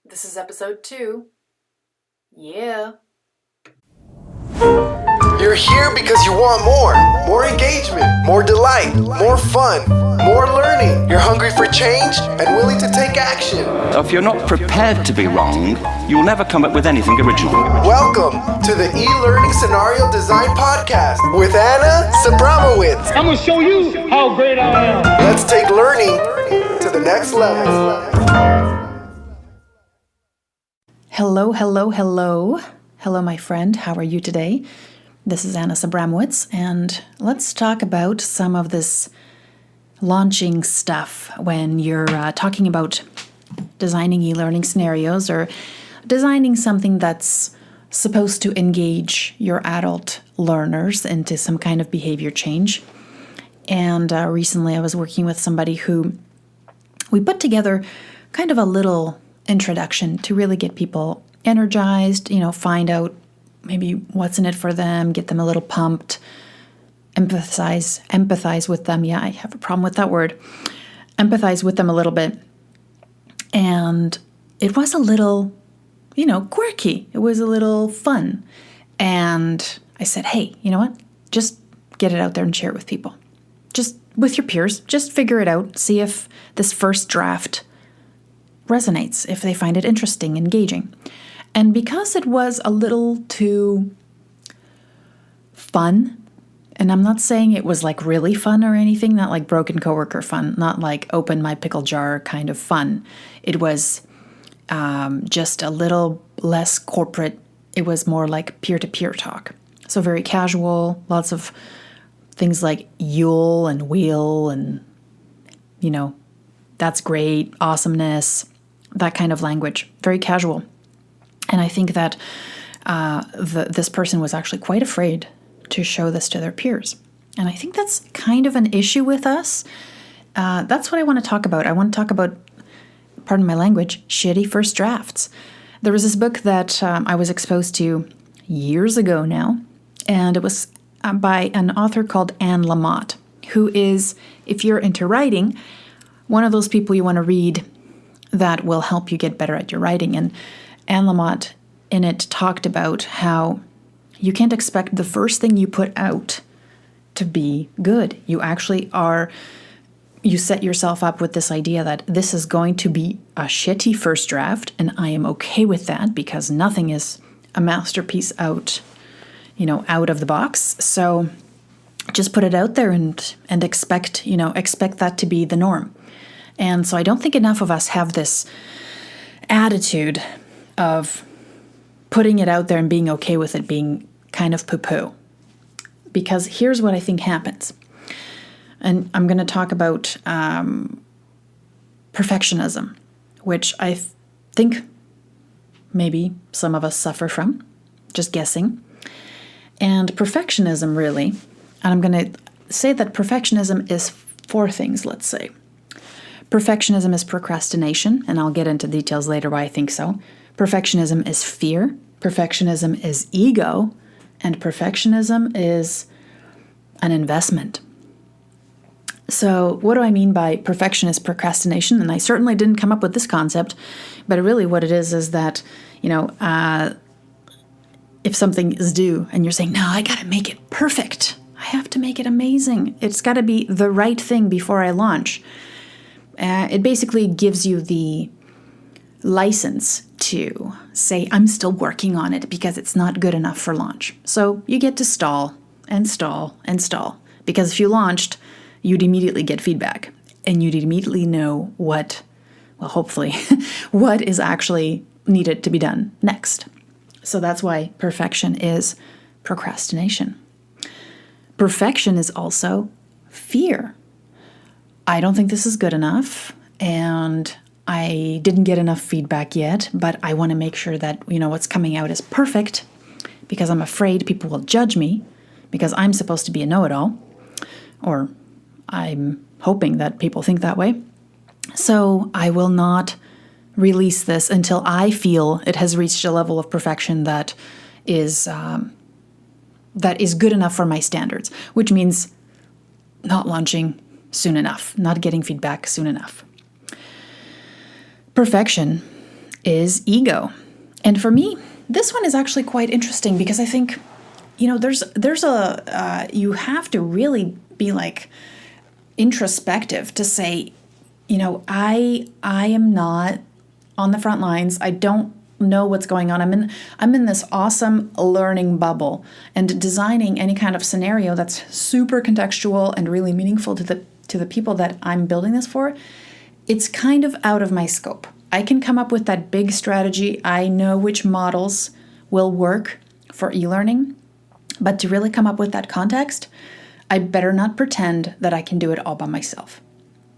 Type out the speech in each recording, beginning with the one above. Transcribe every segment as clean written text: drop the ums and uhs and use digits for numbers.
This is episode 2. Yeah. You're here because you want more engagement, more delight, more fun, more learning. You're hungry for change and willing to take action. If you're not prepared to be wrong, you'll never come up with anything original. Welcome to the E-Learning Scenario Design Podcast with Anna Sabramowitz. I'm going to show you how great I am. Let's take learning to the next level. Hello. Hello, my friend. How are you today? This is Anna Sabramowitz, and let's talk about some of this launching stuff when you're talking about designing e-learning scenarios or designing something that's supposed to engage your adult learners into some kind of behavior change. And recently I was working with somebody who we put together kind of a little introduction to really get people energized, find out maybe what's in it for them, get them a little pumped, empathize with them. Yeah, I have a problem with that word. Empathize with them a little bit. And it was a little, quirky. It was a little fun. And I said, hey, you know what? Just get it out there and share it with people. Just with your peers. Just figure it out. See if this first draft resonates, if they find it interesting, engaging. And because it was a little too fun, and I'm not saying it was like really fun or anything, not like broken coworker fun, not like open my pickle jar kind of fun. It was just a little less corporate. It was more like peer-to-peer talk. So very casual, lots of things like you'll and we'll and, that's great, awesomeness, that kind of language, very casual. And I think that this person was actually quite afraid to show this to their peers. And I think that's kind of an issue with us. That's what I want to talk about. I want to talk about, pardon my language, shitty first drafts. There was this book that I was exposed to years ago now, and it was by an author called Lamott, who is, if you're into writing, one of those people you want to read that will help you get better at your writing. And Lamott in it talked about how you can't expect the first thing you put out to be good. You set yourself up with this idea that this is going to be a shitty first draft, and I am okay with that because nothing is a masterpiece out of the box. So just put it out there and expect that to be the norm. And so I don't think enough of us have this attitude of putting it out there and being okay with it being kind of poo-poo. Because here's what I think happens. And I'm going to talk about perfectionism, which I think maybe some of us suffer from, just guessing. And perfectionism really, and I'm going to say that perfectionism is 4 things, let's say. Perfectionism is procrastination, and I'll get into details later why I think so. Perfectionism is fear, perfectionism is ego, and perfectionism is an investment. So what do I mean by perfectionist procrastination? And I certainly didn't come up with this concept, but really what it is that, if something is due and you're saying, no, I got to make it perfect. I have to make it amazing. It's got to be the right thing before I launch. It basically gives you the license to say, I'm still working on it because it's not good enough for launch. So you get to stall. Because if you launched, you'd immediately get feedback and you'd immediately know hopefully, what is actually needed to be done next. So that's why perfection is procrastination. Perfection is also fear. I don't think this is good enough, and I didn't get enough feedback yet, but I want to make sure that, what's coming out is perfect because I'm afraid people will judge me because I'm supposed to be a know-it-all, or I'm hoping that people think that way. So I will not release this until I feel it has reached a level of perfection that is good enough for my standards, which means not launching soon enough, not getting feedback soon enough. Perfection is ego. And for me, this one is actually quite interesting because I think, there's a, you have to really be like introspective to say, I am not on the front lines. I don't know what's going on. I'm in this awesome learning bubble, and designing any kind of scenario that's super contextual and really meaningful to the people that I'm building this for, it's kind of out of my scope. I can come up with that big strategy. I know which models will work for e-learning, but to really come up with that context, I better not pretend that I can do it all by myself,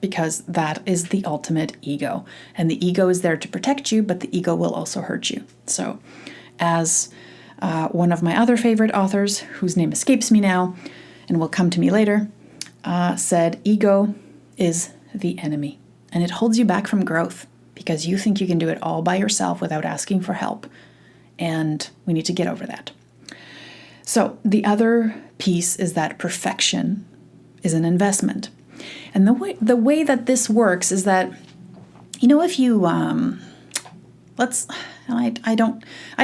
because that is the ultimate ego. And the ego is there to protect you, but the ego will also hurt you. So as one of my other favorite authors, whose name escapes me now and will come to me later, said, ego is the enemy. And it holds you back from growth because you think you can do it all by yourself without asking for help. And we need to get over that. So the other piece is that perfection is an investment. And the way that this works is that, if you, I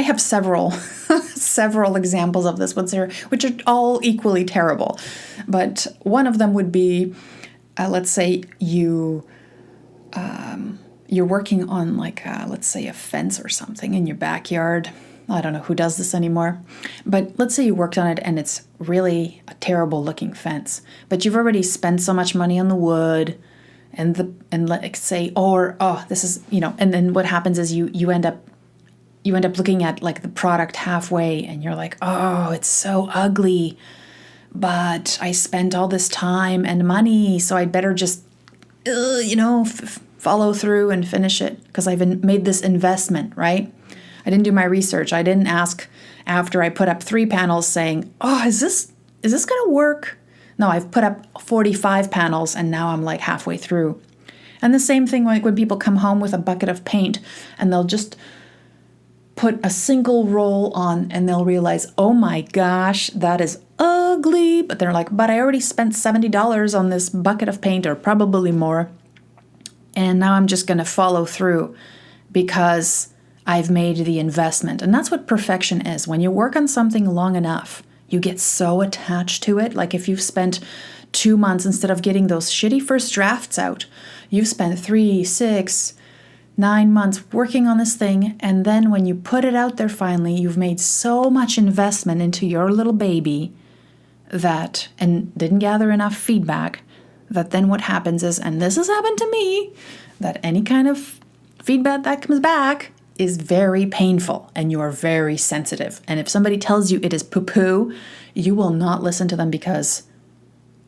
have several, several examples of this, which are all equally terrible. But one of them would be, let's say you're working on let's say a fence or something in your backyard. I don't know who does this anymore, but let's say you worked on it and it's really a terrible looking fence, but you've already spent so much money on the wood and this is, and then what happens is you end up looking at like the product halfway and you're like, oh, it's so ugly, but I spent all this time and money, so I'd better just, follow through and finish it because I've made this investment, right? I didn't do my research. I didn't ask after I put up 3 panels saying, oh, is this going to work? No, I've put up 45 panels and now I'm like halfway through. And the same thing like when people come home with a bucket of paint and they'll just put a single roll on and they'll realize, oh my gosh, that is ugly. But they're like, but I already spent $70 on this bucket of paint, or probably more. And now I'm just going to follow through because I've made the investment. And that's what perfection is. When you work on something long enough, you get so attached to it. Like if you've spent 2 months, instead of getting those shitty first drafts out, you've spent 3, 6, 9 months working on this thing. And then when you put it out there finally, you've made so much investment into your little baby and didn't gather enough feedback, that then what happens is, and this has happened to me, that any kind of feedback that comes back is very painful and you are very sensitive. And if somebody tells you it is poo-poo, you will not listen to them because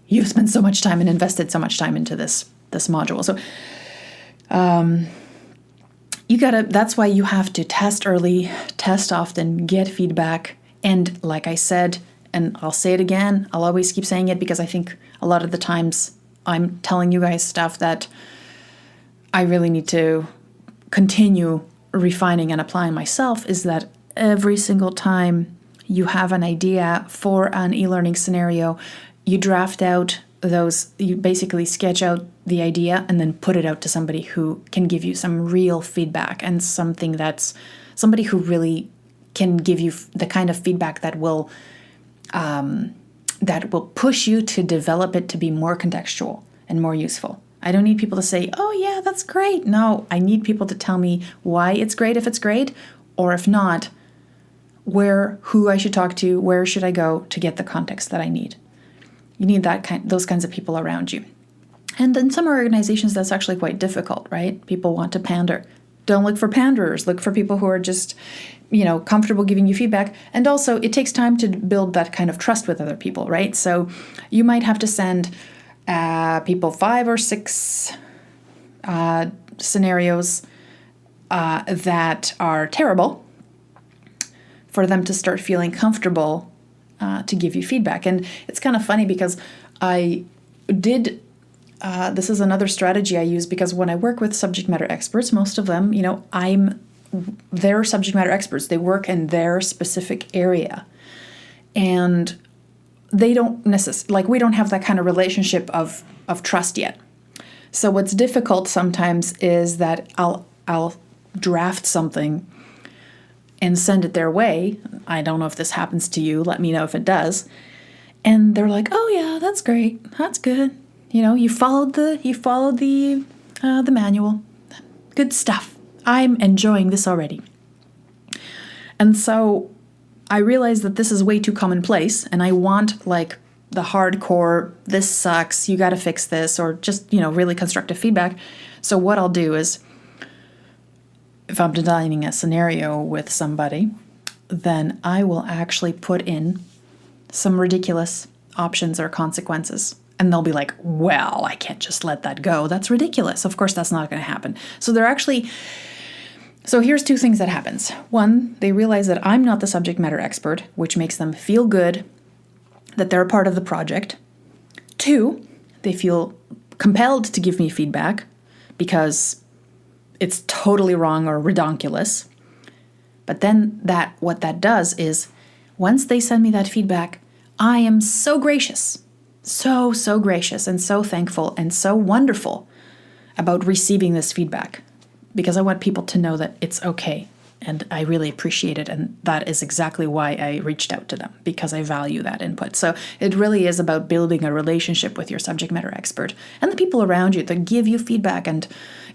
you've spent so much time and invested so much time into this module. So that's why you have to test early, test often, get feedback. And like I said, and I'll say it again, I'll always keep saying it because I think a lot of the times I'm telling you guys stuff that I really need to continue refining and applying myself, is that every single time you have an idea for an e-learning scenario, you draft out you basically sketch out the idea and then put it out to somebody who can give you some real feedback, and somebody who really can give you the kind of feedback that will push you to develop it to be more contextual and more useful. I don't need people to say, oh yeah, that's great. No, I need people to tell me why it's great if it's great, or if not, who I should talk to, where should I go to get the context that I need. You need those kinds of people around you. And in some organizations, that's actually quite difficult, right? People want to pander. Don't look for panderers. Look for people who are just, comfortable giving you feedback. And also, it takes time to build that kind of trust with other people, right? So you might have to send people 5 or 6 scenarios that are terrible for them to start feeling comfortable to give you feedback. And it's kind of funny because I did, this is another strategy I use, because when I work with subject matter experts, most of them, they're subject matter experts. They work in their specific area. And they don't necessarily, we don't have that kind of relationship of trust yet. So what's difficult sometimes is that I'll draft something and send it their way. I don't know if this happens to you. Let me know if it does. And they're like, "Oh yeah, that's great. That's good. You followed the manual. Good stuff. I'm enjoying this already." And so I realize that this is way too commonplace, and I want like the hardcore, "This sucks, you got to fix this," or just, really constructive feedback. So what I'll do is, if I'm designing a scenario with somebody, then I will actually put in some ridiculous options or consequences. And they'll be like, "Well, I can't just let that go. That's ridiculous. Of course, that's not going to happen." So here's two things that happens. One, they realize that I'm not the subject matter expert, which makes them feel good that they're a part of the project. Two, they feel compelled to give me feedback because it's totally wrong or redonkulous. But then what that does is, once they send me that feedback, I am so gracious, so gracious and so thankful and so wonderful about receiving this feedback, because I want people to know that it's okay and I really appreciate it. And that is exactly why I reached out to them, because I value that input. So it really is about building a relationship with your subject matter expert and the people around you that give you feedback, and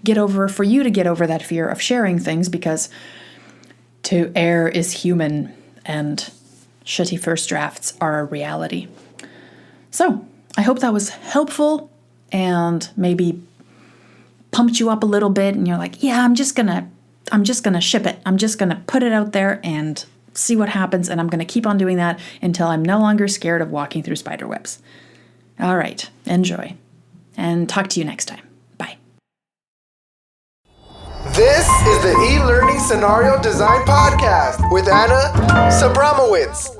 for you to get over that fear of sharing things, because to err is human and shitty first drafts are a reality. So I hope that was helpful and maybe pumped you up a little bit, and you're like, "Yeah, I'm just gonna ship it. I'm just gonna put it out there and see what happens, and I'm gonna keep on doing that until I'm no longer scared of walking through spider webs." All right, enjoy, and talk to you next time. Bye. This is the E-Learning Scenario Design Podcast with Anna Sabramowitz.